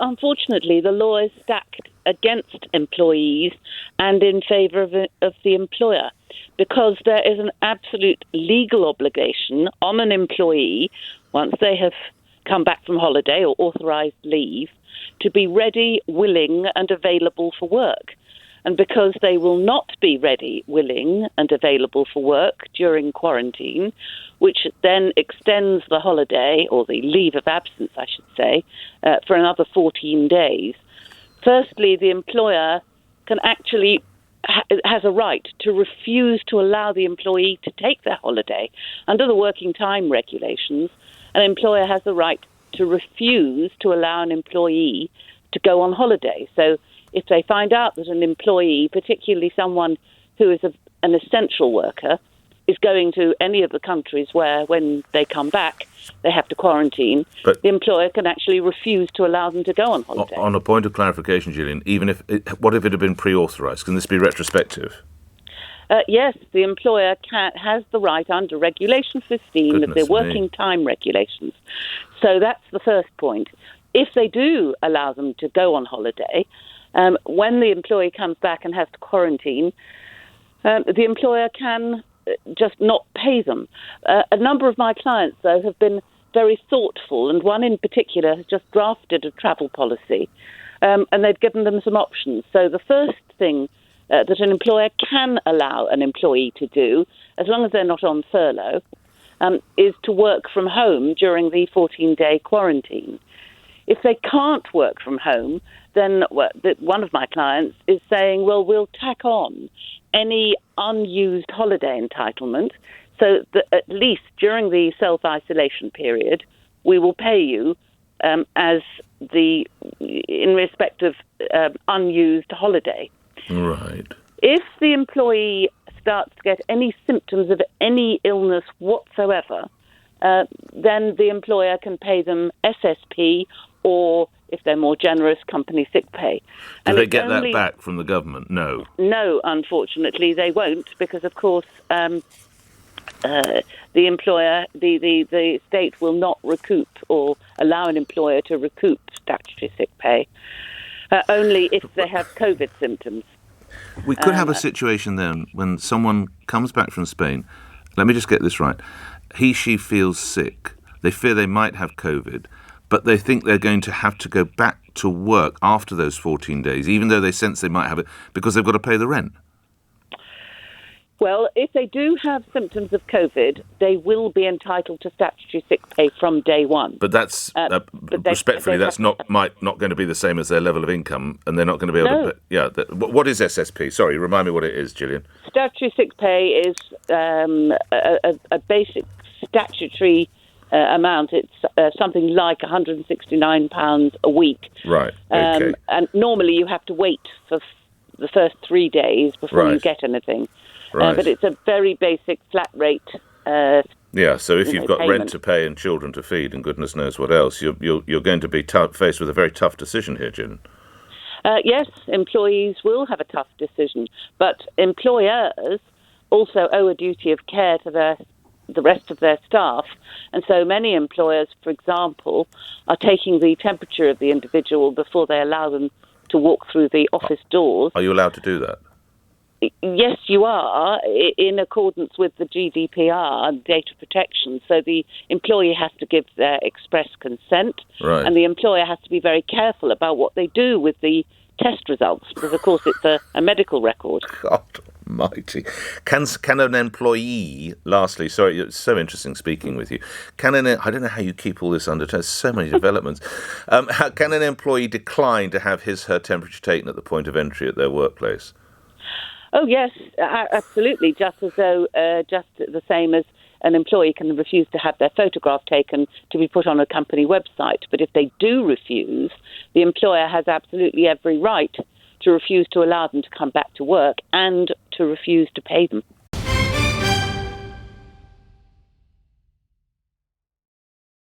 unfortunately, the law is stacked against employees and in favour of the employer, because there is an absolute legal obligation on an employee, once they have come back from holiday or authorised leave, to be ready, willing and available for work. And because they will not be ready, willing and available for work during quarantine, which then extends the holiday, or the leave of absence, I should say, for another 14 days, firstly, the employer can actually has a right to refuse to allow the employee to take their holiday. Under the working time regulations, an employer has the right to refuse to allow an employee to go on holiday. So if they find out that an employee, particularly someone who is an essential worker, is going to any of the countries where, when they come back, they have to quarantine, but the employer can actually refuse to allow them to go on holiday. On a point of clarification, Gillian, what if it had been pre-authorised? Can this be retrospective? Yes, the employer has the right under Regulation 15 of the working time regulations. So that's the first point. If they do allow them to go on holiday, when the employee comes back and has to quarantine, the employer can just not pay them. A number of my clients, though, have been very thoughtful, and one in particular has just drafted a travel policy, and they've given them some options. So the first thing that an employer can allow an employee to do, as long as they're not on furlough, is to work from home during the 14-day quarantine. If they can't work from home, then one of my clients is saying, well, we'll tack on any unused holiday entitlement, so that at least during the self-isolation period, we will pay you in respect of unused holiday. Right. If the employee starts to get any symptoms of any illness whatsoever, then the employer can pay them SSP, or, if they're more generous, company sick pay. Do they get that back from the government? No. No, unfortunately, they won't, because, of course, the employer, the state will not recoup or allow an employer to recoup statutory sick pay, only if they have COVID symptoms. We could have a situation then when someone comes back from Spain. Let me just get this right. She feels sick. They fear they might have COVID, but they think they're going to have to go back to work after those 14 days, even though they sense they might have it, because they've got to pay the rent. Well, if they do have symptoms of COVID, they will be entitled to statutory sick pay from day one. But that's, respectfully, that's not going to be the same as their level of income, and they're not going to be able to pay. Yeah. What is SSP? Sorry, remind me what it is, Gillian. Statutory sick pay is a basic statutory amount. It's something like £169 a week. Right, okay. And normally you have to wait for the first 3 days before you get anything. Right. But it's a very basic flat rate. So if you've got payment. rent to pay and children to feed and goodness knows what else, you're going to be faced with a very tough decision here, Gin. Yes, employees will have a tough decision, but employers also owe a duty of care to the rest of their staff, and so many employers, for example, are taking the temperature of the individual before they allow them to walk through the office doors. Are you allowed to do that? Yes, you are, in accordance with the GDPR and data protection. So the employee has to give their express consent, right, and the employer has to be very careful about what they do with the test results, because, of course, it's a medical record. God almighty. Can an employee, lastly, sorry, it's so interesting speaking with you, I don't know how you keep all this under, there's so many developments. Can an employee decline to have her temperature taken at the point of entry at their workplace? Oh, yes, absolutely, just the same as an employee can refuse to have their photograph taken to be put on a company website. But if they do refuse, the employer has absolutely every right to refuse to allow them to come back to work and to refuse to pay them.